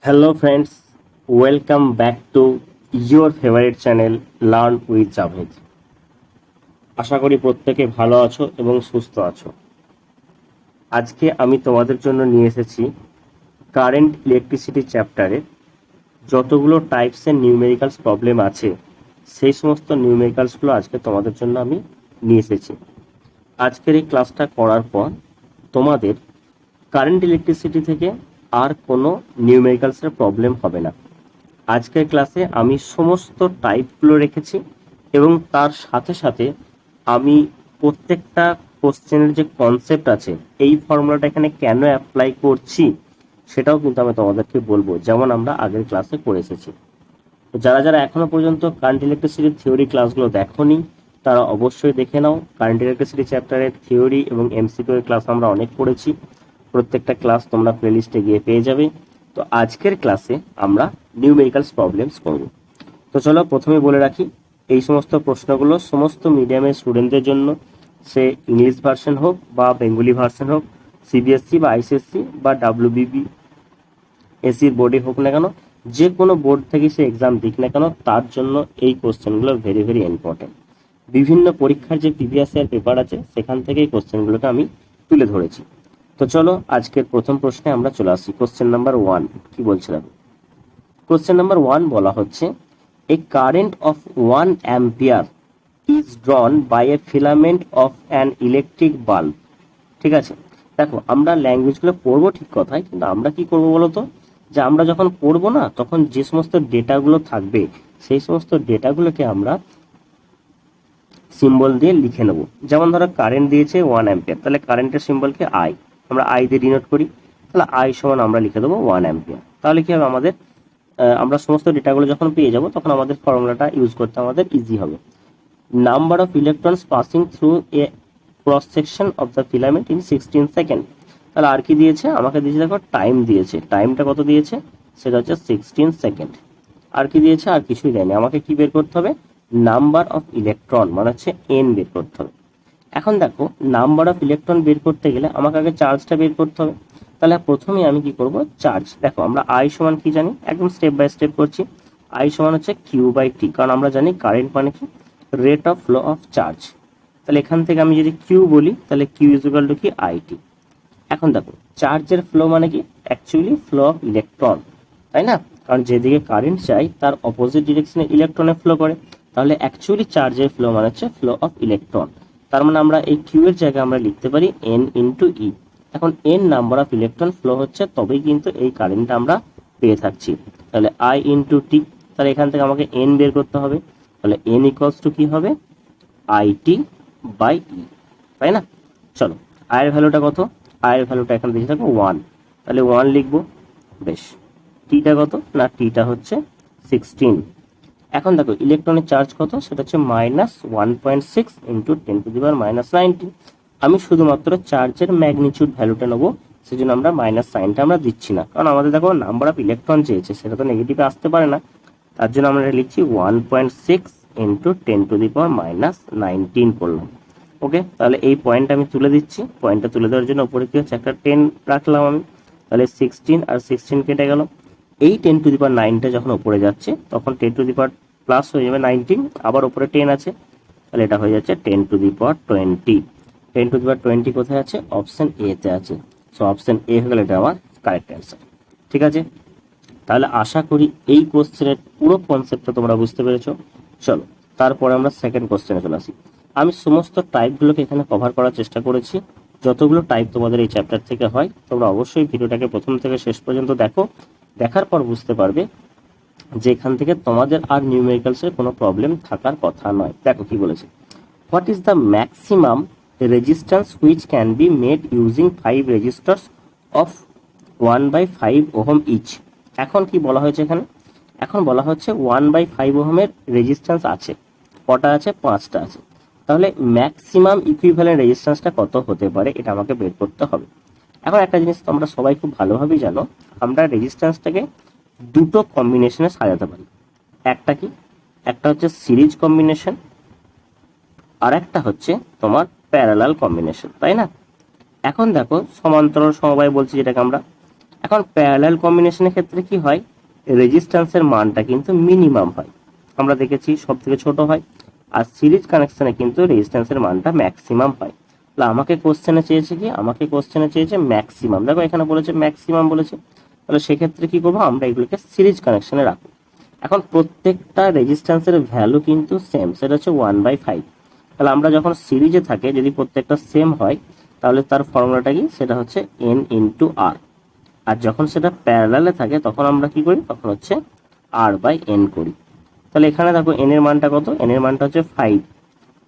Hello friends, welcome back to your favorite channel Learn with Javed. আশা করি প্রত্যেকে ভালো আছো এবং সুস্থ আছো। আজকে আমি তোমাদের জন্য নিয়ে এসেছি কারেন্ট ইলেকট্রিসিটি চ্যাপ্টারে যতগুলো টাইপসের নিউমেরিক্যালস প্রবলেম আছে সেই সমস্ত নিউমেরিক্যালসগুলো আজকে তোমাদের জন্য আমি নিয়ে এসেছি। আজকের এই ক্লাসটা করার পর তোমাদের কারেন্ট ইলেকট্রিসিটি থেকে আর কোনো নিউমেরিক্যালসের প্রবলেম হবে না। আজকের ক্লাসে আমি সমস্ত টাইপগুলো রেখেছি এবং তার সাথে সাথে আমি প্রত্যেকটা কোশ্চেনের যে কনসেপ্ট আছে এই ফর্মুলাটা এখানে কেন অ্যাপ্লাই করছি সেটাও কিন্তু আমি তোমাদেরকে বলবো, যেমন আমরা আগের ক্লাসে করে এসেছি। তো যারা যারা এখনো পর্যন্ত কারেন্ট ইলেকট্রিসিটির থিওরি ক্লাসগুলো দেখোনি তারা অবশ্যই দেখে নাও। কারেন্ট ইলেকট্রিসিটি চ্যাপ্টারের থিওরি এবং এমসিকিউ এর ক্লাস আমরা অনেক করেছি, প্রত্যেকটা ক্লাস তোমরা প্লেলিস্টে গিয়ে পেয়ে যাবে। তো আজকের ক্লাসে আমরা নিউমেরিক্যালস প্রবলেমস করব। তো চলো প্রথমে বলে রাখি, এই সমস্ত প্রশ্নগুলো সমস্ত মিডিয়ামের স্টুডেন্টদের জন্য, সে ইংলিশ ভার্সন হোক বা বেঙ্গলি ভার্সন হোক, সিবিএসসি বা আইসিএসসি বা ডাব্লিউবিবি এসির বোর্ডে হোক না কেন, যে কোনো বোর্ড থেকে সে এক্সাম দিক না কেন, তার জন্য এই কোশ্চেনগুলো ভেরি ভেরি ইম্পর্টেন্ট। বিভিন্ন পরীক্ষার যে প্রিভিয়াস ইয়ার পেপার আছে সেখান থেকে এই কোশ্চেনগুলোকে আমি তুলে ধরেছি। তো চলো আজকের প্রথম প্রশ্নে আমরা চলে আসি। কোশ্চেন নাম্বার 1 কি বলছিলাম? কোশ্চেন নাম্বার 1 বলা হচ্ছে a current of 1 ampere is drawn by a filament of an electric bulb. ঠিক আছে, দেখো আমরা ল্যাঙ্গুয়েজগুলো পড়বো ঠিক কথাই, কিন্তু আমরা কি করবো বলো তো, যে আমরা যখন পড়বো না তখন যে সমস্ত ডেটাগুলো থাকবে সেই সমস্ত ডেটাগুলোকে আমরা সিম্বল দিয়ে লিখে নেব। যেমন ধরো কারেন্ট দিয়েছে 1 অ্যাম্পিয়ার, তাহলে কারেন্টের সিম্বলকে আই, আমরা আই দিয়ে ডিনোট করি, তাহলে আই সমান আমরা লিখে দেবো 1 অ্যাম্পিয়ার। তাহলে কি হবে আমাদের, আমরা সমস্ত ডেটাগুলো যখন পেয়ে যাব তখন আমাদের ফর্মুলাটা ইউজ করতে আমাদের ইজি হবে। Number of electrons passing through a cross section of the filament in 16 second. তাহলে আর কি দিয়েছে আমাকে, দিয়েছে দেখো টাইম দিয়েছে, টাইমটা কত দিয়েছে সেটা হচ্ছে 16 সেকেন্ড। আর কি দিয়েছে, আর কিছুই দেয়নি, আমাকে কি বের করতে হবে, নাম্বার অফ ইলেকট্রন মানে হচ্ছে এন বের করতে হবে। এখন দেখো নাম্বার অফ ইলেকট্রন বের করতে গেলে আমাকে আগে চার্জটা বের করতে হবে। তাহলে প্রথমে আমি কি করব, চার্জ, দেখো আমরা আই সমান কি জানি, একদম স্টেপ বাই স্টেপ করছি। আই সমান হচ্ছে কিউ বাই টি, কারণ আমরা জানি কারেন্ট মানে কি, rate of flow of charge. তাহলে এখান থেকে আমি যদি কিউ বলি তাহলে কিউ ইজ ইকুয়াল টু কি আইটি। এখন দেখো চার্জের ফ্লো মানে কি, অ্যাকচুয়ালি ফ্লো অফ ইলেকট্রন, তাই না? কারণ যেদিকে কারেন্ট চাই তার অপোজিট ডিরেকশনে ইলেকট্রনে ফ্লো করে, তাহলে অ্যাকচুয়ালি চার্জের ফ্লো মানে হচ্ছে ফ্লো অফ ইলেকট্রন। তার মানে আমরা এই কিউ এর জায়গায় আমরা লিখতে পারি এন ইন্টু ই। এখন N number of electron flow হচ্ছে তবেই কিন্তু এই কারেন্টটা আমরা পেয়ে থাকছি। তাহলে আই ইন্টু টি, তাহলে এখান থেকে আমাকে এন বের করতে হবে, তাহলে এন ইকুয়ালস টু কি হবে, আইটি বাই ই, তাই না? চলো আয়ের ভ্যালুটা কত, আয়ের ভ্যালুটা এখানে দেখে থাকো 1, তাহলে 1 লিখবো। বেশ, টিটা কত না, টিটা হচ্ছে 16। এখন দেখো ইলেকট্রনের চার্জ কত, সেটা হচ্ছে -1.6 ইন্টু 10⁻⁻19। আমি শুধুমাত্র চার্জের ম্যাগনিচিউড ভ্যালুটা নেবো, সেজন্য আমরা মাইনাস সাইনটা আমরা দিচ্ছি না, কারণ আমাদের দেখো নাম্বার অফ ইলেকট্রন চেয়েছে, সেটা তো নেগেটিভে আসতে পারে না। তার জন্য আমরা লিখছি 1.6 ইন্টু 10⁻⁻19 করলাম। ওকে, তাহলে এই পয়েন্ট আমি তুলে দিচ্ছি। পয়েন্টটা তুলে দেওয়ার জন্য উপরে কি হচ্ছে, একটা 10 রাখলাম আমি, তাহলে 16 আর 16 কেটে গেল। এই 10⁹ যখন উপরে যাচ্ছে তখন 10 প্লাস হয়ে যাবে 19, আবার উপরে 10 আছে, তাহলে এটা হয়ে যাচ্ছে 10⁻20। 10⁻20 কোথায় আছে, অপশন এ তে আছে। সো অপশন এ হয়ে গেলে এটা আমার কারেক্ট অ্যান্সার। ঠিক আছে, তাহলে আশা করি এই কোশ্চেনের পুরো কনসেপ্টটা তোমরা বুঝতে পেরেছো। চলো তারপরে আমরা সেকেন্ড কোশ্চেনে চলে আসি। আমি সমস্ত টাইপগুলোকে এখানে কভার করার চেষ্টা করেছি, যতগুলো টাইপ তোমাদের এই চ্যাপ্টার থেকে হয়। তোমরা অবশ্যই ভিডিওটাকে প্রথম থেকে শেষ পর্যন্ত দেখো, দেখার পর বুঝতে পারবে যে এখান থেকে তোমাদের আর নিউমেরিক্যালসের কোনো প্রবলেম থাকার কথা নয়। দেখো কি বলেছে, what is the maximum resistance which can be made using 5 resistors of 1/5 ohm each. এখন কি বলা হয়েছে এখানে, এখন বলা হচ্ছে 1/5 ওহমের রেজিস্ট্যান্স আছে, কটা আছে, 5টা আছে। তাহলে ম্যাক্সিমাম ইকুইভ্যালেন্ট রেজিস্ট্যান্সটা কত হতে পারে এটা আমাকে বের করতে হবে। এখন একটা জিনিস তোমরা সবাই খুব ভালোভাবেই জানো, আমরা রেজিস্ট্যান্সটাকে দুটো কম্বিনেশনে সাজাতে পারি। একটা কি, একটা হচ্ছে সিরিজ কম্বিনেশন, আর একটা হচ্ছে তোমার প্যারালাল কম্বিনেশন, তাই না? এখন দেখো সমান্তরাল সমবায় বলছি যেটাকে আমরা। এখন প্যারালাল কম্বিনেশনের ক্ষেত্রে কি হয়, রেজিস্ট্যান্সের মানটা কিন্তু মিনিমাম হয়, আমরা দেখেছি সব থেকে ছোট হয়। আর সিরিজ কানেকশনে কিন্তু রেজিস্ট্যান্সের মানটা ম্যাক্সিমাম হয়। তাহলে আমাকে কোশ্চেনে চেয়েছে কি, আমাকে কোশ্চেনে চেয়েছে ম্যাক্সিমাম, দেখো এখানে বলেছে ম্যাক্সিমাম বলেছে, তাহলে সেক্ষেত্রে কি করবো, আমরা এগুলোকে সিরিজ কানেকশনে রাখবো। এখন প্রত্যেকটা রেজিস্ট্যান্সের ভ্যালু কিন্তু সেম, সেটা হচ্ছে 1/5। তাহলে আমরা যখন সিরিজে থাকে যদি প্রত্যেকটা সেম হয় তাহলে তার ফর্মুলাটা কি, সেটা হচ্ছে n ইন্টু আর। আর যখন সেটা প্যারালালে থাকে তখন আমরা কি করি, তখন হচ্ছে r/n করি। তাহলে এখানে দেখো n এর মানটা কত, n এর মানটা হচ্ছে 5,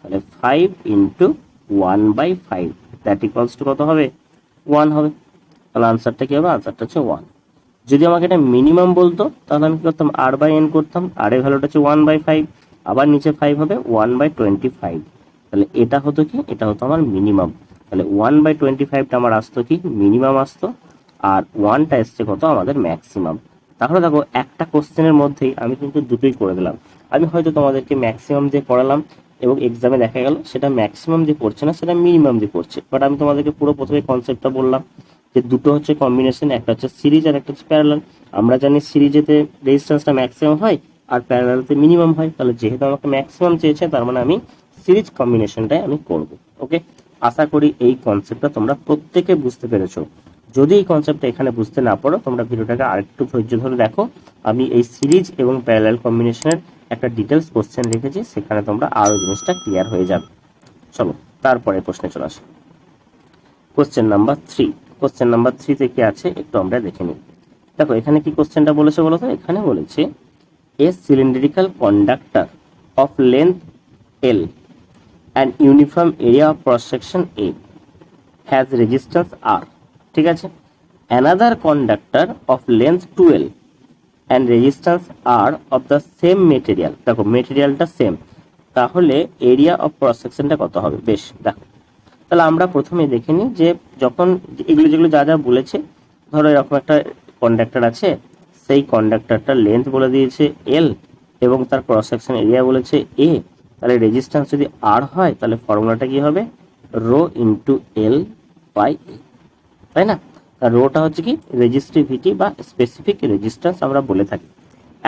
তাহলে 5 ইন্টু 1/5 দ্যাট ইকুয়ালস টু কত হবে, 1 হবে। তাহলে আনসারটা কি হবে, আনসারটা হচ্ছে 1। যদি আমাকে এটা মিনিমাম বলতো তাহলে আমি কি করতাম, r/n করতাম, r এর ভ্যালুটা হচ্ছে 1/5, আবার নিচে 5 হবে 1/25। তাহলে এটা হতো কি, এটা হতো আমার মিনিমাম। তাহলে 1/25টা আমার আসতো কি, মিনিমাম আসতো, আর 1টা এসছে কত, আমাদের ম্যাক্সিমাম। তাহলে দেখো একটা কোশ্চেনের মধ্যেই আমি কিন্তু দুটোই করে দিলাম। আমি হয়তো তোমাদেরকে ম্যাক্সিমাম দিয়ে পড়ালাম এবং এক্সামে দেখা গেল সেটা ম্যাক্সিমাম দিয়ে পড়ছে না, সেটা মিনিমাম দিয়ে পড়ছে, বাট আমি তোমাদেরকে পুরো প্রথমে কনসেপ্টটা বললাম যে দুটো হচ্ছে কম্বিনেশন, একটা হচ্ছে সিরিজ আর একটা হচ্ছে প্যারালাল। আমরা জানি সিরিজেতে রেজিস্ট্যান্সটা ম্যাক্সিমাম হয় আর প্যারালালতে মিনিমাম হয়, তাহলে যেহেতু আমাকে ম্যাক্সিমাম চেয়েছে তার মানে আমি সিরিজ কম্বিনেশনটাই আমি করব। ওকে, আশা করি এই কনসেপ্টটা তোমরা প্রত্যেকে বুঝতে পেরেছো। যদি এই কনসেপ্টটা এখানে বুঝতে না পারো তোমরা ভিডিওটাকে আরেকটু ধৈর্য ধরে দেখো, আমি এই সিরিজ এবং প্যারালাল কম্বিনেশনের একটা ডিটেলস কোশ্চেন লিখেছি, সেখানে তোমরা আরো জিনিসটা ক্লিয়ার হয়ে যাবে। চলো তারপরে প্রশ্নে চলে আসো। কোশ্চেন নাম্বার 3, কোশ্চেন নাম্বার 3 কি আছে একটু আমরা দেখে নিই। দেখো এখানে কি কোশ্চেনটা বলেছে বলো তো, এখানে বলেছে a cylindrical conductor of length L and uniform area of cross section A has resistance R, ঠিক আছে, another conductor of length 12 and resistance R of the same material, দেখো মেটেরিয়ালটা সেম, তাহলে এরিয়া অফ ক্রস সেকশনটা কত হবে। বেশ, দেখো তাহলে আমরা প্রথমে দেখে নিই যে যখন এগুলো যেগুলো যা যা বলেছে, ধরো এরকম একটা কন্ডাক্টর আছে, সেই কন্ডাক্টরটার লেন্থ বলে দিয়েছে L এবং তার ক্রস সেকশন এরিয়া বলেছে A, তাহলে রেজিস্ট্যান্স যদি R হয় তাহলে ফর্মুলাটা কি হবে, rho into L by A, তাই না। রোটা হচ্ছে কি রেজিস্টিভিটি বা স্পেসিফিক রেজিস্ট্যান্স আমরা বলে থাকি।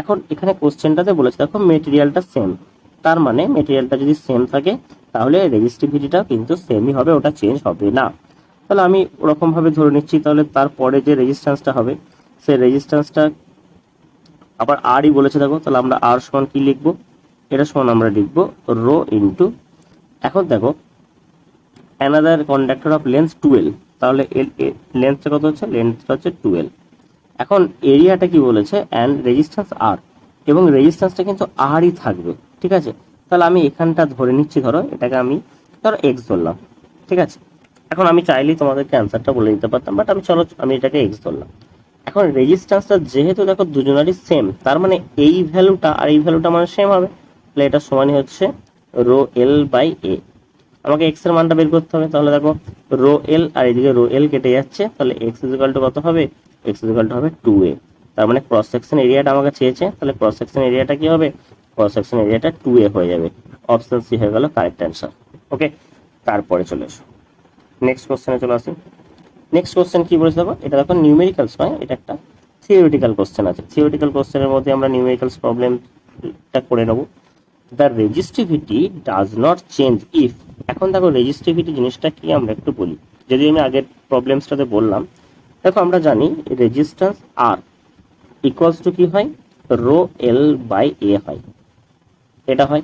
এখন এখানে কোশ্চেনটাতে বলেছে দেখো মেটেরিয়ালটা সেম, তার মানে মেটেরিয়ালটা যদি সেম থাকে তাহলে রেজিস্টিভিটিটা কিন্তু সেমই হবে, ওটা চেঞ্জ হবে না। তাহলে আমি ওরকম ভাবে ধরে নিচ্ছি, তাহলে তারপরে যে রেজিস্ট্যান্সটা হবে সেই রেজিস্ট্যান্সটা আবার আরই বলেছে দেখো, তাহলে আমরা আর সমান কি লিখবো, এটা সমান আমরা লিখবো রো ইন্টু, এখন দেখো অ্যানাদার কন্ডাক্টর অফ লেন্থ 12, তাহলে লেন্থটা কত হচ্ছে, লেন্থটা হচ্ছে 12। এখন এরিয়াটা কি বলেছে, অ্যান্ড রেজিস্ট্যান্স আর, এবং রেজিস্ট্যান্সটা কিন্তু আরই থাকবে, ঠিক আছে। তাহলে আমি এখানটা ধরে নিচ্ছি, ধরো এটাকে আমি ধরো এক্স ধরলাম, ঠিক আছে। এখন আমি চাইলেই তোমাদেরকে অ্যান্সারটা বলে দিতে পারতাম, বাট আমি এটাকে এক্স ধরলাম। এখন রেজিস্ট্যান্সটা যেহেতু দেখো দুজনেরই সেম, তার মানে এই ভ্যালুটা আর এই ভ্যালুটা মানে সেম হবে, তাহলে এটা সমানই হচ্ছে রো এল বাই এ। আমাকে এক্স এর মানটা বের করতে হবে, তাহলে দেখো রো এল আর এদিকে রো এল কেটে যাচ্ছে, তাহলে এক্স ইকুয়াল টু কত হবে, এক্স ইকুয়াল টু হবে 2a। তার মানে ক্রস সেকশন এরিয়াটা আমাকে চেয়েছে, তাহলে ক্রস সেকশন এরিয়াটা কি হবে, ক্রস সেকশন এরিয়াটা 2a হয়ে যাবে। অপশন সি হয়ে গেল কারেক্ট অ্যান্সার। ওকে, তারপরে চলে এসো নেক্সট কোশ্চেনে চলে আসি। নেক্সট কোশ্চেন কি বলেছে দেখো, এটা দেখো নিউমেরিক্যালস নয়, এটা একটা থিওরিটিক্যাল কোশ্চেন আছে। থিওরিটিক্যাল কোশ্চেনের মধ্যে আমরা নিউমেরিক্যালস প্রবলেমটা করে নেব। The resistivity does not change if, এখন দেখো রেজিস্টিভিটি জিনিসটা কি আমরা একটু বলি, যদি আমি আগের প্রবলেমসটাতে বললাম, দেখো আমরা জানি রেজিস্ট্যান্স আর ইকুয়ালস টু কি হয়, রো এল বাই এ হয়, এটা হয়।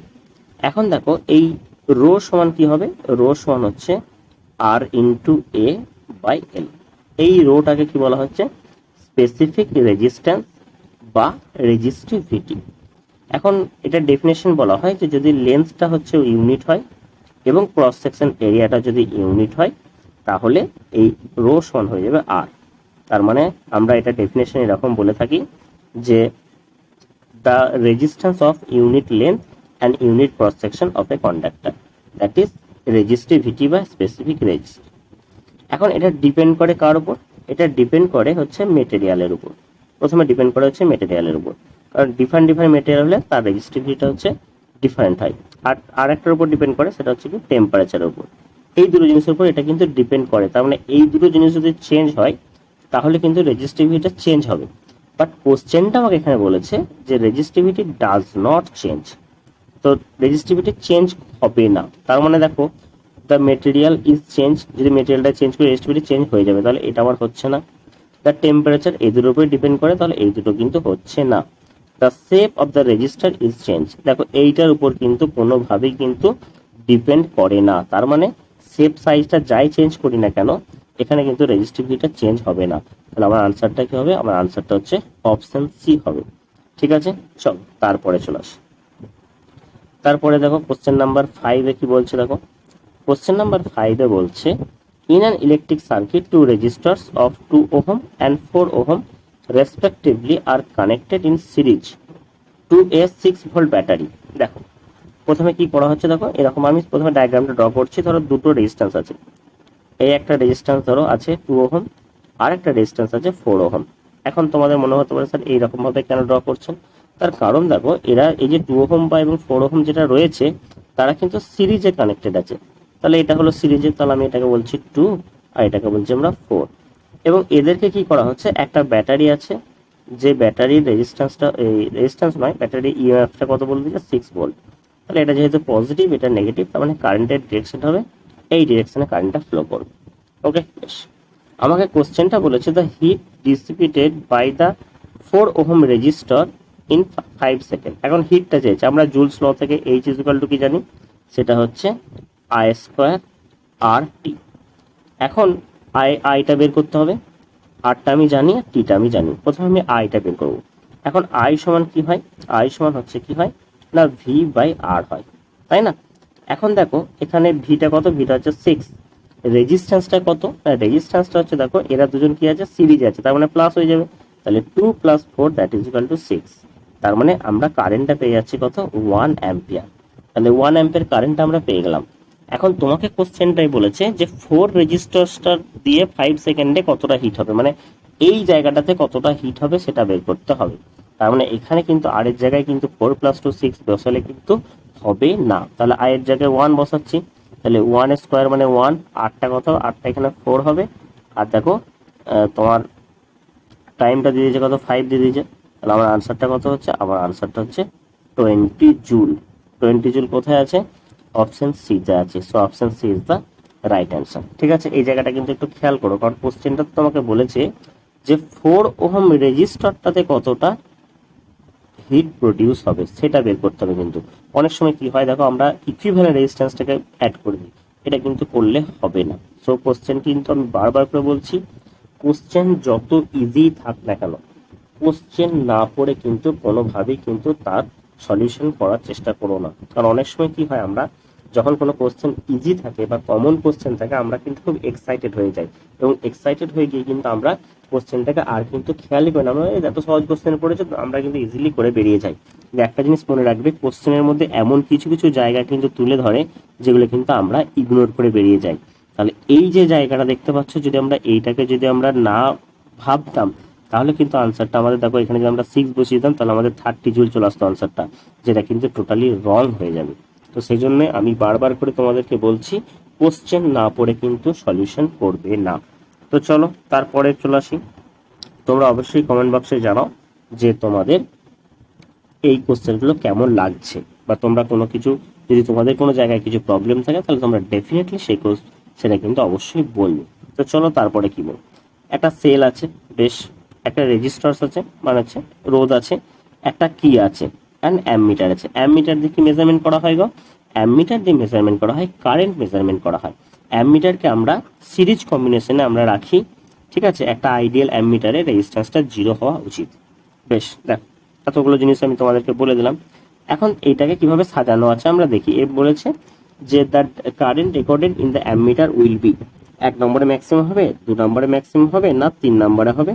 এখন দেখো এই রো সমান কি হবে, রো সমান হচ্ছে আর ইন্টু এ বাই এল। এই রোটাকে কি বলা হচ্ছে, স্পেসিফিক রেজিস্ট্যান্স বা রেজিস্টিভিটি। এখন এটা ডেফিনেশন বলা হয় যে যদি লেন্থটা হচ্ছে ইউনিট হয় এবং ক্রস সেকশন এরিয়াটা যদি ইউনিট হয় তাহলে এই রো সমান হয়ে যাবে আর। তার মানে আমরা এটা ডেফিনেশন এরকম বলে থাকি যে the resistance of unit length and unit cross section of a conductor, that is resistivity বা স্পেসিফিক রেজিস্ট। এখন এটা ডিপেন্ড করে কার উপর, এটা ডিপেন্ড করে হচ্ছে মেটেরিয়ালের উপর। প্রথমে ডিপেন্ড করে হচ্ছে মেটেরিয়ালের উপর, কারণ ডিফারেন্ট ডিফারেন্ট মেটেরিয়াল হলে তার রেজিস্টিভিটিটা হচ্ছে ডিফারেন্ট হয়। আর আরেকটার উপর ডিপেন্ড করে সেটা হচ্ছে কি টেম্পারেচারের উপর। এই দুটো জিনিসের উপর এটা কিন্তু ডিপেন্ড করে, তার মানে এই দুটো জিনিস যদি চেঞ্জ হয় তাহলে কিন্তু রেজিস্টিভিটিটা চেঞ্জ হবে। বাট কোশ্চেনটা আমাকে এখানে বলেছে যে রেজিস্টিভিটি ডাজ নট চেঞ্জ, তো রেজিস্টিভিটি চেঞ্জ হবে না। তার মানে দেখো দ্য মেটেরিয়াল ইজ চেঞ্জ, যদি মেটেরিয়ালটা চেঞ্জ করে রেজিস্টিভিটি চেঞ্জ হয়ে যাবে, তাহলে এটা আমার হচ্ছে না। দ্য টেম্পারেচার এই দুটোর উপরে ডিপেন্ড করে, তাহলে এই দুটো কিন্তু হচ্ছে না। The shape of the register is change, দেখো এইটার উপর কিন্তু কোনোভাবেই কিন্তু ডিপেন্ড করে না। তার মানে শেপ সাইজটা যাই চেঞ্জ করি না কেন, এখানে কিন্তু রেজিস্টিভিটিটা চেঞ্জ হবে না। তাহলে আমার আনসারটা কি হবে? আমার আনসারটা হচ্ছে অপশন সি হবে। ঠিক আছে, চল তারপরে চলে আসি। তারপরে দেখো কোশ্চেন নাম্বার 5-এ কি বলছে দেখো। কোশ্চেন নাম্বার 5-এ বলছে in an electric circuit two resistors of 2 ohm and 4 ohm respectively are connected in series to a 6 volt battery. দেখো প্রথমে কি করা হচ্ছে, দেখো এরকম আমি প্রথমে ডায়াগ্রামটা ড্র করছি। ধরো দুটো রেজিস্ট্যান্স আছে, এই একটা রেজিস্ট্যান্স ধরো আছে 2 ওহম, আর একটা রেজিস্ট্যান্স আছে 4 ওহম। এখন তোমাদের মনে হতে পারে স্যার এইরকম ভাবে কেন ড্র করছেন? তার কারণ দেখো এরা এই যে 2 ওহম বা এবং 4 ওহম যেটা রয়েছে তারা কিন্তু সিরিজে কানেক্টেড আছে। তাহলে এটা হলো সিরিজে, তাহলে আমি এটাকে বলছি 2 আর এটাকে বলছি আমরা 4। এবং এদেরকে কি করা হচ্ছে, একটা ব্যাটারি আছে, যে ব্যাটারির রেজিস্ট্যান্সটা, এই রেজিস্ট্যান্স নয় ব্যাটারি ইএমএফটা কত বলে দিচ্ছে 6 ভোল্ট। তাহলে এটা যেহেতু পজিটিভ এটা নেগেটিভ, তার মানে কারেন্টের ডিরেকশন হবে এই ডিরেকশনে কারেন্টটা ফ্লো করবে। ওকে, বেশ। আমাকে কোশ্চেনটা বলেছে the heat dissipated by the 4 ohm resistor in 5 second. এখন হিটটা চেয়েছে, আমরা জুলস ল থেকে এইচ ইজ ইকুয়াল টু কি জানি, সেটা হচ্ছে আই স্কোয়ার আর টি। এখন আইটা বের করতে হবে, আরটা আমি জানি আর টিটা আমি জানি। প্রথমে আমি আইটা বের করবো। এখন আই সমান কি হয়, আই সমান হচ্ছে কি হয় না ভি বাই আর হয়, তাই না? এখন দেখো এখানে ভিটা কত, ভিটা হচ্ছে 6, রেজিস্ট্যান্সটা কত, রেজিস্ট্যান্সটা হচ্ছে দেখো এরা দুজন কি আছে সিরিজে আছে, তার মানে প্লাস হয়ে যাবে। তাহলে 2 + 4 দ্যাট ইজ ইকুয়াল টু 6। তার মানে আমরা কারেন্টটা পেয়ে যাচ্ছি কত, 1 অ্যাম্পিয়ার। তাহলে 1 অ্যাম্পিয়ার কারেন্টটা আমরা পেয়ে গেলাম। এখন তোমাকে কোশ্চেনটাই বলেছে যে 4 রেজিস্টারটা দিয়ে 5 সেকেন্ডে কতটা হিট হবে, মানে এই জায়গাটাতে কতটা হিট হবে সেটা বের করতে হবে। তার মানে এখানে কিন্তু আর এর জায়গায় কিন্তু 4 + 2 6 বসালে কিন্তু হবে না। তাহলে আই এর জায়গায় 1 বসাচ্ছি, তাহলে 1 স্কোয়ার মানে 1, আটটা কত, আটটা এখানে 4 হবে। আর দেখো তোমার টাইমটা দিয়ে দিয়েছে কত, 5 দিয়ে দিয়েছে। তাহলে আমার আনসারটা কত হচ্ছে, আমার আনসারটা হচ্ছে 20 জুল। 20 জুল কোথায় আছে, অপশন সি তে আছে। So option C is the right answer. ঠিক আছে, এই জায়গাটা কিন্তু একটু খেয়াল করো, কারণ কোশ্চেনটা তোমাকে বলেছে যে 4 ওহম রেজিস্টারটাতে কতটা হিট প্রডিউস হবে সেটা বের করতে হবে। কিন্তু অনেক সময় কি হয় দেখো, আমরা ইকুইভ্যালেন্ট রেজিস্ট্যান্সটাকে অ্যাড করে দিই, এটা কিন্তু করলে হবে না। সো কোশ্চেন কিন্তু আমি বারবার করে বলছি, কোশ্চেন যত ইজি থাক না কেন, কোশ্চেন না পড়ে কিন্তু কোনোভাবেই কিন্তু তার সলিউশন করার চেষ্টা করো না। কারণ অনেক সময় কি হয়, আমরা যখন কোনো কোশ্চেন ইজি থাকে বা কমন কোশ্চেন থাকে আমরা কিন্তু খুব এক্সাইটেড হয়ে যাই, এবং এক্সাইটেড হয়ে গিয়ে কিন্তু আমরা কোশ্চেনটাকে আর কিন্তু খেয়ালই করি না। আমরা এত সহজ কোশ্চেন পড়েছে আমরা কিন্তু ইজিলি করে বেরিয়ে যাই। কিন্তু একটা জিনিস মনে রাখবে, কোশ্চেনের মধ্যে এমন কিছু কিছু জায়গা কিন্তু তুলে ধরে যেগুলো কিন্তু আমরা ইগনোর করে বেরিয়ে যাই। তাহলে এই যে জায়গাটা দেখতে পাচ্ছ, যদি আমরা এইটাকে যদি আমরা না ভাবতাম তাহলে কিন্তু আনসারটা আমাদের দেখো এখানে যদি আমরা 6 বসিয়ে দিতাম তাহলে আমাদের 30 জুল চলে আসতো আনসারটা, যেটা কিন্তু টোটালি রং হয়ে যাবে। তো সেই জন্য আমি বারবার করে তোমাদেরকে বলছি, কোশ্চেন না পড়ে কিন্তু সলিউশন করবে না। তো চলো তারপরে চলে আসি। তোমরা অবশ্যই কমেন্ট বক্সে জানাও যে তোমাদের এই কোশ্চেনগুলো কেমন লাগছে, বা তোমরা কোনো কিছু যদি তোমাদের কোনো জায়গায় কিছু প্রবলেম থাকে তাহলে তোমরা ডেফিনেটলি সেটা কিন্তু অবশ্যই বলবে। তো চলো তারপরে কি বলবো। একটা সেল আছে, বেশ, একটা রেজিস্টার্স আছে মানে হচ্ছে রোধ আছে, একটা কি আছে অ্যান্ড অ্যামমিটার আছে। অ্যামমিটার দিয়ে কি মেজারমেন্ট করা হয় গো, অ্যামমিটার দিয়ে মেজারমেন্ট করা হয় কারেন্ট মেজারমেন্ট করা হয়। অ্যামমিটারকে আমরা সিরিজ কম্বিনেশনে আমরা রাখি, ঠিক আছে। একটা আইডিয়াল অ্যামমিটারে রেজিস্ট্যান্সটা 0 হওয়া উচিত। বেশ, দেখ এতগুলো জিনিস আমি তোমাদেরকে বলে দিলাম। এখন এইটাকে কিভাবে সাজানো আছে আমরা দেখি। এ বলেছে যে the current recorded in the ammeter will be, 1 নম্বরে ম্যাক্সিমাম হবে, 2 নম্বরে ম্যাক্সিমাম হবে, না 3 নম্বরে হবে,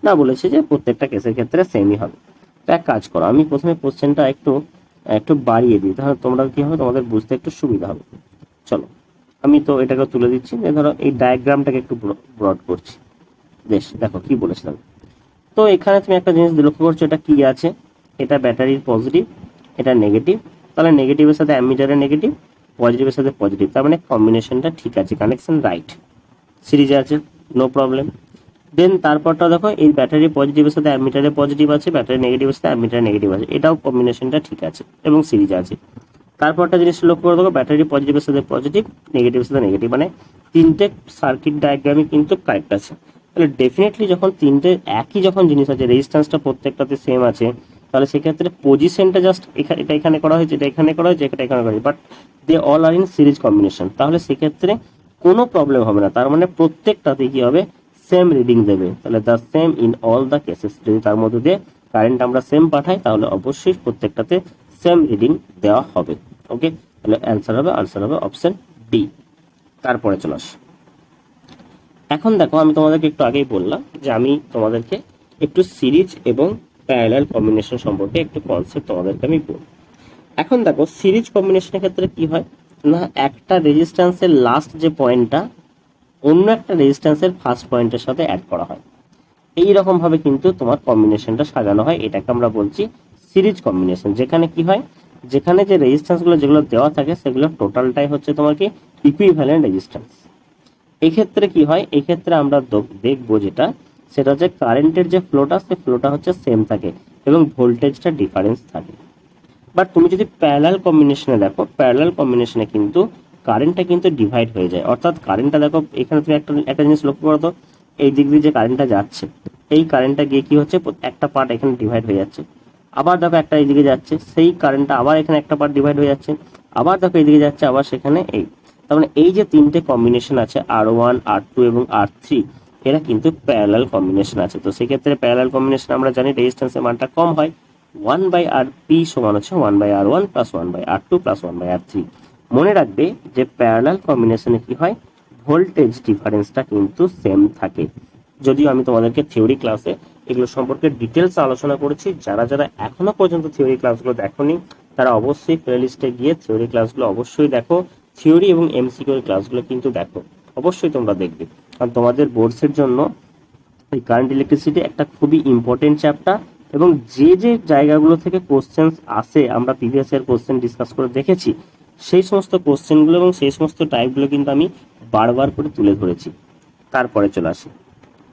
না বলেছে যে প্রত্যেকটা কেসের ক্ষেত্রে সেমই হবে। তো এক কাজ করো, আমি প্রথমে কোশ্চেনটা একটু একটু বাড়িয়ে দিই, তাহলে তোমরা কি হবে, তোমাদের বুঝতে একটু সুবিধা হবে। চলো আমি তো এটাকে তুলে দিচ্ছি, যে ধরো এই ডায়াগ্রামটাকে একটু ব্রড করছি। বেশ, দেখো কি বলেছিলাম। তো এখানে তুমি একটা জিনিস লক্ষ্য করছো, এটা কি আছে, এটা ব্যাটারির পজিটিভ, এটা নেগেটিভ। তাহলে নেগেটিভের সাথে অ্যামিটারের নেগেটিভ, পজিটিভের সাথে পজিটিভ, তার মানে কম্বিনেশনটা ঠিক আছে, কানেকশন রাইট, সিরিজে আছে, নো প্রবলেম। দেন তারপরটা দেখো, এই ব্যাটারি পজিটিভের সাথে অ্যামিটারে পজিটিভ আছে, ব্যাটারি নেগেটিভের সাথে অ্যামিটারে নেগেটিভ আছে, এটাও কম্বিনেশনটা ঠিক আছে এবং সিরিজ আছে। তারপরটা জিনিস লক্ষ্য করে দেখো, ব্যাটারি পজিটিভের সাথে পজিটিভ, নেগেটিভের সাথে নেগেটিভ, মানে তিনটে সার্কিট ডায়াগ্রামই কিন্তু কারেক্ট আছে। তাহলে ডেফিনেটলি যখন তিনটে একই যখন জিনিস আছে, রেজিস্ট্যান্সটা প্রত্যেকটাতে সেম আছে, তাহলে সেক্ষেত্রে পজিশনটা জাস্ট এটা এখানে করা হয়েছে, এটা এখানে করা হয়েছে, এটা এখানে করা হয়েছে, but they all are in series combination, তাহলে সেক্ষেত্রে কোনো প্রবলেম হবে না। তার মানে প্রত্যেকটাতে কি হবে, সেম রিডিং দেবে। তাহলে the same in all the cases, যদি তার মধ্যে দিয়ে কারেন্ট আমরা সেম পাঠাই তাহলে অবশ্যই প্রত্যেকটাতে সেম রিডিং দেওয়া হবে। ওকে, তাহলে আনসার হবে অপশন ডি। তারপরে চলে আস, এখন দেখো আমি তোমাদেরকে একটু আগেই বললাম যে আমি তোমাদেরকে একটু সিরিজ এবং প্যারালাল কম্বিনেশন সম্পর্কে একটু কনসেপ্ট তোমাদেরকে আমি বলবো। এখন দেখো সিরিজ কম্বিনেশনের ক্ষেত্রে কি হয় না, একটা রেজিস্ট্যান্সের লাস্ট যে পয়েন্টটা অন্য একটা রেজিস্ট্যান্সের ফার্স্ট পয়েন্টের সাথে অ্যাড করা হয়, এই রকম ভাবে কিন্তু তোমার কম্বিনেশনটা সাজানো হয়, এটাকে আমরা বলছি সিরিজ কম্বিনেশন। যেখানে কি হয়, যেখানে যে রেজিস্ট্যান্সগুলো যেগুলো দেওয়া থাকে সেগুলো টোটালটাই হচ্ছে তোমার কি ইকুইভ্যালেন্ট রেজিস্ট্যান্স। এই ক্ষেত্রে কি হয়, এই ক্ষেত্রে আমরা দেখবো যেটা, সেটা হচ্ছে কারেন্টের যে ফ্লোটা, সে ফ্লোটা হচ্ছে সেম থাকে এবং ভোল্টেজটা ডিফারেন্স থাকে। বাট তুমি যদি প্যারালাল কম্বিনেশনে দেখো, প্যারালাল কম্বিনেশনে কিন্তু কারেন্টটা কিন্তু ডিভাইড হয়ে যায়। অর্থাৎ কারেন্টটা দেখো, এখানে তুমি একটা জিনিস লক্ষ্য করো তো, এই দিক দিয়ে যে কারেন্টটা যাচ্ছে, এই কারেন্টটা গিয়ে কি হচ্ছে, একটা পার্ট এখানে ডিভাইড হয়ে যাচ্ছে। আবার দেখো একটা এইদিকে যাচ্ছে, সেই কারেন্টটা আবার এখানে একটা পার্ট ডিভাইড হয়ে যাচ্ছে। আবার দেখো এইদিকে যাচ্ছে, আবার সেখানে এই। তার মানে এই যে তিনটে কম্বিনেশন আছে, R1, R2 এবং R3, এরা কিন্তু প্যারালাল কম্বিনেশন আছে। তো সেক্ষেত্রে প্যারালাল কম্বিনেশন আমরা জানি রেজিস্ট্যান্সের মানটা কম হয়, 1/RP সমান হচ্ছে 1/R1 plus 1/R2 plus 1/R3। মনে রাখবে যে প্যারালাল কম্বিনেশনে কি হয়, ভোল্টেজ ডিফারেন্সটা কিন্তু সেম থাকে। যদিও আমি তোমাদেরকে থিওরি ক্লাসে এগুলো সম্পর্কে ডিটেলস আলোচনা করেছি, যারা যারা এখনো পর্যন্ত থিওরি ক্লাসগুলো দেখোনি তারা অবশ্যই প্লেলিস্টে গিয়ে থিওরি ক্লাসগুলো অবশ্যই দেখো। থিওরি এবং এমসিকিউ ক্লাসগুলো কিন্তু দেখো, অবশ্যই তোমরা দেখবে, কারণ তোমাদের বোর্ডসের জন্য এই কারেন্ট ইলেকট্রিসিটি একটা খুবই ইম্পর্টেন্ট চ্যাপ্টার। এবং যে যে জায়গাগুলো থেকে কোশ্চেন আসে, আমরা প্রিভিয়াস ইয়ার কোশ্চেন ডিসকাস করে দেখেছি, সেই সমস্ত কোশ্চেনগুলো এবং সেই সমস্ত টাইপগুলো কিন্তু আমি বারবার করে তুলে ধরেছি। তারপরে চলে আসি,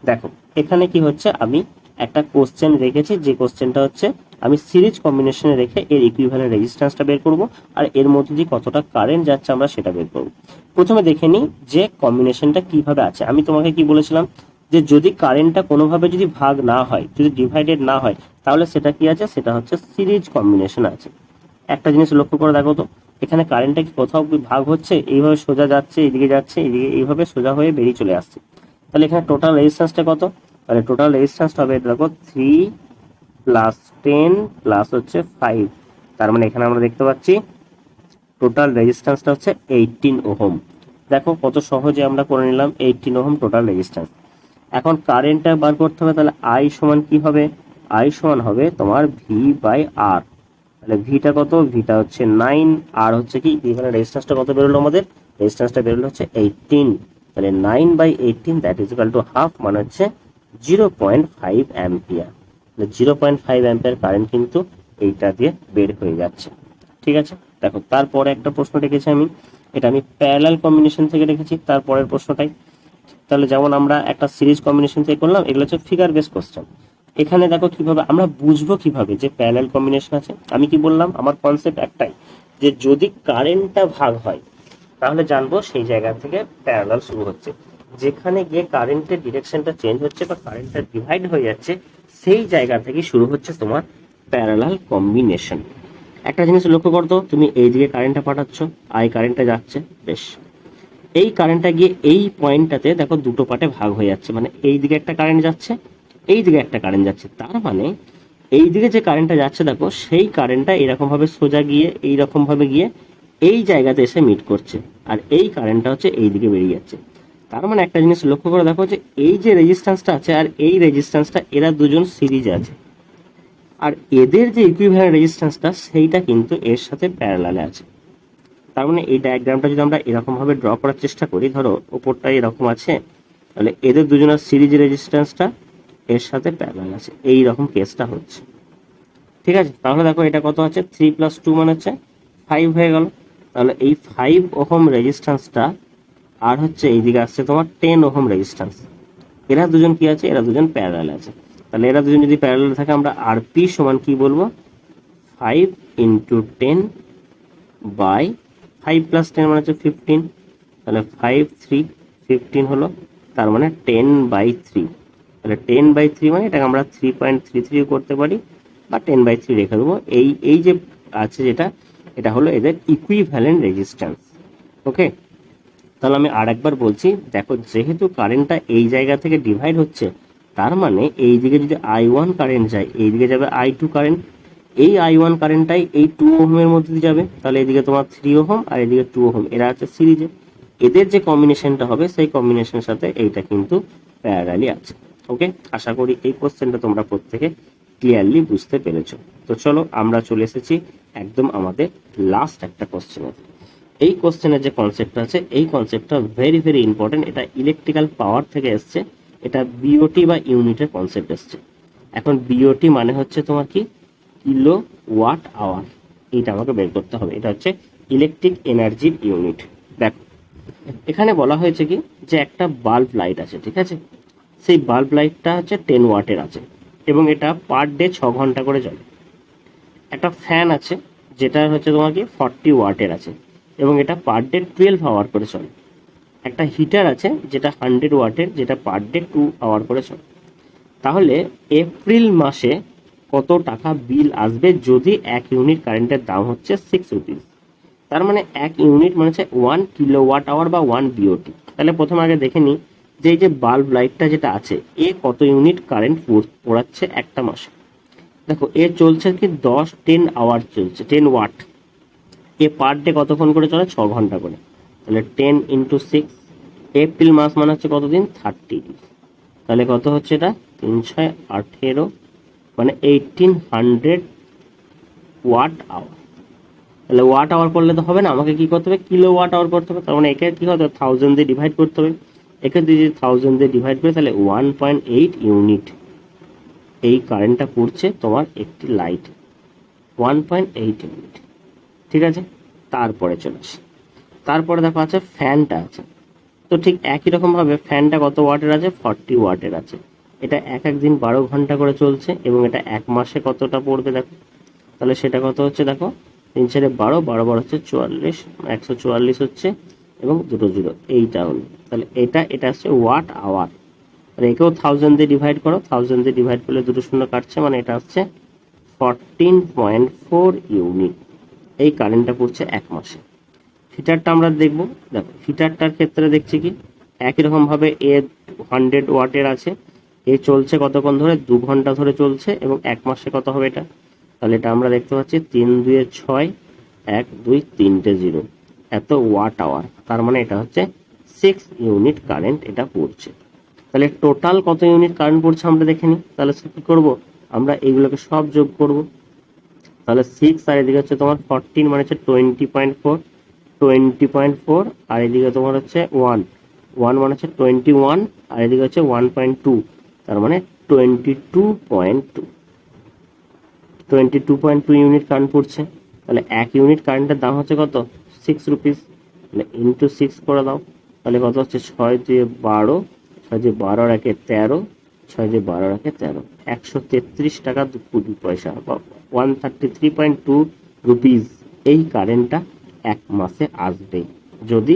দেখো এখানে কি হচ্ছে, আমি একটা কোশ্চেন রেখেছি, যে কোশ্চেনটা হচ্ছে আমি সিরিজ কম্বিনেশনে রেখে এর ইকুইভ্যালেন্ট রেজিস্ট্যান্সটা বের করব, আর এর মধ্যে দিয়ে কতটা কারেন্ট যাচ্ছে আমরা সেটা বের করব। প্রথমে দেখে নিই যে কম্বিনেশনটা কিভাবে আছে। আমি তোমাকে কি বলেছিলাম, যে যদি কারেন্টটা কোনোভাবে যদি ভাগ না হয়, যদি ডিভাইডেড না হয়, তাহলে সেটা কি আছে, সেটা হচ্ছে সিরিজ কম্বিনেশন আছে। একটা জিনিস লক্ষ্য করে দেখো তো, এখানে কারেন্টটা কি কোথাও ভাগ হচ্ছে, এইভাবে সোজা যাচ্ছে, এইদিকে যাচ্ছে, এইদিকে এইভাবে সোজা হয়ে বেরিয়ে চলে আসছে। তাহলে এখানে টোটাল রেজিস্ট্যান্সটা কত, তাহলে টোটাল রেজিস্ট্যান্সটা হবে দেখো 3 প্লাস 10 প্লাস হচ্ছে 5। তার মানে এখানে আমরা দেখতে পাচ্ছি টোটাল রেজিস্ট্যান্সটা হচ্ছে 18 ওহম। দেখো কত সহজে আমরা করে নিলাম, 18 ওহম টোটাল রেজিস্ট্যান্স। এখন কারেন্টটা বার করতে হবে, তাহলে আই সমান কি হবে, আই সমান হবে তোমার V/R। তাহলে ভিটা কত, ভিটা হচ্ছে 9, আর হচ্ছে কি এখানে রেজিস্ট্যান্সটা কত বেরোলো, আমাদের রেজিস্ট্যান্সটা বেরোলো হচ্ছে 18। তাহলে 9/18 that is equal to half, মানে হচ্ছে 0.5 অ্যাম্পিয়ার। 0.5 অ্যাম্পিয়ার কারেন্ট কিন্তু এইটা দিয়ে বের হয়ে যাচ্ছে। ঠিক আছে, দেখো তারপরে একটা প্রশ্ন রেখেছি আমি, এটা আমি প্যারালাল কম্বিনেশন থেকে রেখেছি তারপরের প্রশ্নটাই। তাহলে যেমন আমরা একটা সিরিজ কম্বিনেশন থেকে করলাম, এগুলো হচ্ছে ফিগার বেস কোশ্চেন। এখানে দেখো কিভাবে আমরা বুঝবো কিভাবে যে প্যারালাল কম্বিনেশন আছে। আমি কি বললাম, আমার কনসেপ্ট একটাই, যে যদি কারেন্টটা ভাগ হয় তাহলে জানবো সেই জায়গা থেকে প্যারালাল শুরু হচ্ছে। যেখানে গিয়ে কারেন্টের ডিরেকশনটা চেঞ্জ হচ্ছে বা কারেন্টটা ডিভাইড হয়ে যাচ্ছে, সেই জায়গা থেকে শুরু হচ্ছে তোমার প্যারালাল কম্বিনেশন। একটা জিনিস লক্ষ্য করতো, তুমি এইদিকে কারেন্টটা পাঠাচ্ছ, আই কারেন্টটা যাচ্ছে, বেশ, এই কারেন্টটা গিয়ে এই পয়েন্টটাতে দেখো দুটো পার্টে ভাগ হয়ে যাচ্ছে, মানে এই দিকে একটা কারেন্ট যাচ্ছে, এই দিকে একটা কারেন্ট যাচ্ছে। তার মানে এই দিকে যে কারেন্টটা যাচ্ছে দেখো, সেই কারেন্টটা এরকম ভাবে সোজা গিয়ে এইরকম ভাবে গিয়ে এই জায়গাতে এসে মিট করছে, আর এই কারেন্টটা হচ্ছে এই দিকে বেরিয়ে যাচ্ছে। তার মানে একটা জিনিস লক্ষ্য করে দেখো, যে এই যে রেজিস্ট্যান্সটা আছে আর এই রেজিস্ট্যান্সটা, এরা দুজন সিরিজে আছে, আর এদের যে ইকুইভ্যালেন্ট রেজিস্ট্যান্সটা সেইটা কিন্তু এর সাথে প্যারালালে আছে। তার মানে এই ডায়াগ্রামটা যদি আমরা এরকম ভাবে ড্র করার চেষ্টা করি, ধরো ওপরটা এরকম আছে, তাহলে এদের দুজনের সিরিজ রেজিস্ট্যান্সটা এর সাথে প্যারালাল আছে, এই রকম কেসটা হচ্ছে। ঠিক আছে, তাহলে দেখো এটা কত আছে, 3 + 2 মানে হচ্ছে 5 হয়ে গেল। তাহলে এই 5 ওহম রেজিস্ট্যান্সটা আর হচ্ছে এইদিকে আসছে তোমার 10 ওহম রেজিস্ট্যান্স, এরা দুজন কি আছে, এরা দুজন প্যারালাল আছে। তাহলে এরা দুজন যদি প্যারালাল থাকে আমরা আরপি সমান কি বলবো, 5 ইন্টু 10 বাই 5 প্লাস 10 মানে হচ্ছে 15, তাহলে 5 3 15 হলো, তার মানে 10/3। তাহলে 10/3 মানে এটাকে আমরা 3.33 করতে পারি বা 10/3 রেখে দেবো। এই যে আছে যেটা, এটা হলো এদের ইকুইভ্যালেন্ট রেজিস্ট্যান্স। ওকে, তাহলে আমি আর একবার বলছি, দেখো যেহেতু কারেন্টটা এই জায়গা থেকে ডিভাইড হচ্ছে, তার মানে এই দিকে যদি I1 কারেন্ট যায়, এই দিকে যাবে I2 কারেন্ট, এই I1 কারেন্টটাই এই 2 ওহমের মধ্যে দিয়ে যাবে, তাহলে এদিকে তোমার 3 ওহম আর এদিকে 2 ওহম, এরা আছে সিরিজে, এদের যে কম্বিনেশনটা হবে সেই কম্বিনেশনের সাথে এইটা কিন্তু প্যারালালি আছে। ওকে, আশা করি এই কোশ্চেনটা তোমরা প্রত্যেকে ক্লিয়ারলি বুঝতে পেরেছো। তো চলো আমরা চলে এসেছি একদম আমাদের লাস্ট একটা কোশ্চেনে। এই কোশ্চেনের যে কনসেপ্টটা আছে, এই কনসেপ্টটা ভেরি ভেরি ইম্পর্টেন্ট। এটা ইলেকট্রিক্যাল পাওয়ার থেকে এসছে, এটা বিওটি বা ইউনিটের কনসেপ্ট এসছে। এখন বিওটি মানে হচ্ছে তোমার কি, কিলো ওয়াট আওয়ার, এইটা আমাকে বের করতে হবে। এটা হচ্ছে ইলেকট্রিক এনার্জির ইউনিট। দেখো এখানে বলা হয়েছে কি, যে একটা বাল্ব লাইট আছে, ঠিক আছে, সেই বাল্ব লাইটটা হচ্ছে 10 ওয়াটের আছে এবং এটা পার ডে 6 ঘন্টা করে চলে। একটা ফ্যান আছে যেটা হচ্ছে তোমার কি 40 ওয়াটের আছে এবং এটা পার ডে 12 আওয়ার করে চলে। একটা হিটার আছে যেটা 100 ওয়াটের, যেটা পার ডে 2 আওয়ার করে চলে। তাহলে এপ্রিল মাসে কত টাকা বিল আসবে যদি 1 ইউনিট কারেন্টের দাম হচ্ছে 6 রুপিস? তার মানে 1 ইউনিট মানে হচ্ছে 1 কিলোওয়াট আওয়ার বা 1 বিওটি। তাহলে প্রথমে আগে দেখে নিই যে এই যে বাল্ব লাইটটা যেটা আছে, এ কত ইউনিট কারেন্ট পোড়াচ্ছে একটা মাসে। দেখো এ চলছে কি 10 আওয়ার চলছে, 10 ওয়াট। এ পার ডে কতক্ষণ করে চলে, 6 ঘন্টা করে। তাহলে 10 ইন্টু 6, এপ্রিল মাস মানে হচ্ছে কতদিন, 30 দিন। তাহলে কত হচ্ছে এটা, 3 6 18, মানে 1800 ওয়াট আওয়ার। তাহলে ওয়াট আওয়ার করলে তো হবে না, আমাকে কি করতে হবে, কিলো ওয়াট আওয়ার করতে হবে। তার মানে একে কি হতে হবে, 1000 দিয়ে ডিভাইড করতে হবে। একে যদি 1000 দিয়ে ডিভাইড করে, তাহলে 1.8 ইউনিট এই কারেন্টটা পড়ছে তোমার একটি লাইট, 1.8 ইউনিট। ঠিক আছে, তারপরে চলে আসি। তারপরে দেখো আছে ফ্যানটা আছে, তো ঠিক একই রকমভাবে ফ্যানটা কত ওয়াটের আছে, 40 ওয়াটের আছে। এটা এক এক দিন 12 ঘন্টা করে চলছে এবং এটা এক মাসে কতটা পড়বে দেখো। তাহলে সেটা কত হচ্ছে দেখো, 3 4 12, 12 12 হচ্ছে 44, 144 হচ্ছে এবং দুটো জিরো, এইটা হলো। তাহলে এটা হচ্ছে ওয়াট আওয়ার। তাহলে একেও 1000 দিয়ে ডিভাইড করো, 1000 দিয়ে ডিভাইড করলে দুটো শূন্য কাটছে, মানে এটা হচ্ছে 14.4 ইউনিট এই কারেন্টটা পড়ছে এক মাসে। হিটারটা আমরা দেখবো, দেখো হিটারটার ক্ষেত্রে দেখছি কি একই রকম ভাবে এ 100 ওয়াটের আছে, এ চলছে কতক্ষণ ধরে, 2 ঘন্টা ধরে চলছে এবং এক মাসে কত হবে এটা। তাহলে এটা আমরা দেখতে পাচ্ছি 3 2 6, 1 2 3টে জিরো, এত ওয়াট আওয়ার। তার মানে এটা হচ্ছে 6 ইউনিট কারেন্ট এটা পড়ছে। তাহলে টোটাল কত ইউনিট কারেন্ট পড়ছে আমরা দেখে নিই। তাহলে কি করব, আমরা এইগুলোকে সব যোগ করব। তাহলে 6 আর এদিকে হচ্ছে তোমার 14 মানে হচ্ছে 20.4 আর এদিকে তোমার হচ্ছে 1 মানে হচ্ছে 21 আর এদিকে হচ্ছে 1.2, তার মানে 22.2 ইউনিট কারেন্ট পড়ছে। তাহলে 1 ইউনিট কারেন্টের দাম হচ্ছে কত, 6 রুপিস। তাহলে ইন্টু 6 করে দাও, তাহলে কত হচ্ছে 6 দিয়ে 12, 6 দিয়ে 12 আর 1 13, 6 দিয়ে 12 আর 1 13, 133 টাকা 20 পয়সা বা 133.2 রুপিস এই কারেন্টটা এক মাসে আসবে যদি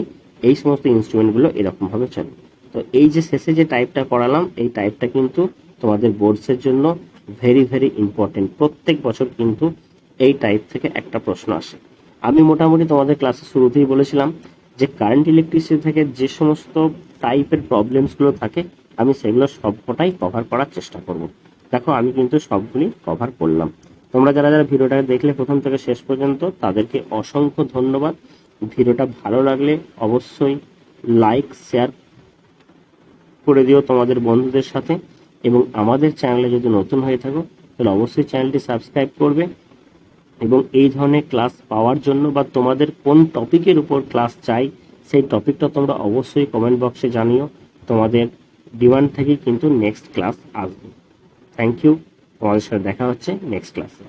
এই সমস্ত ইনস্ট্রুমেন্টগুলো এরকমভাবে চলে। তো এই যে শেষে যে টাইপটা করালাম, এই টাইপটা কিন্তু তোমাদের বোর্ডসের জন্য ভেরি ভেরি ইম্পর্টেন্ট। প্রত্যেক বছর কিন্তু এই টাইপ থেকে একটা প্রশ্ন আসে। আমি মোটামুটি তোমাদের ক্লাসে শুরুতেই বলেছিলাম যে কারেন্ট ইলেকট্রিসিটি থেকে যে সমস্ত টাইপের প্রবলেমসগুলো থাকে আমি সেগুলো সবকটাই কভার করার চেষ্টা করব। দেখো আমি কিন্তু সবগুলি কভার করলাম। তোমরা যারা যারা ভিডিওটা দেখলে প্রথম থেকে শেষ পর্যন্ত তাদেরকে অসংখ্য ধন্যবাদ। ভিডিওটা ভালো লাগলে অবশ্যই লাইক শেয়ার করে দিও তোমাদের বন্ধুদের সাথে এবং আমাদের চ্যানেলে যদি নতুন হয়ে থাকো তাহলে অবশ্যই চ্যানেলটি সাবস্ক্রাইব করবে এবং এই ধরনের ক্লাস পাওয়ার জন্য বা তোমাদের কোন টপিকের উপর ক্লাস চাই সেই টপিকটা তোমরা অবশ্যই কমেন্ট বক্সে জানিও। তোমাদের ডিমান্ড থেকেই কিন্তু নেক্সট ক্লাস আসবে। থ্যাংক ইউ, তোমাদের সাথে দেখা হচ্ছে নেক্সট ক্লাসে।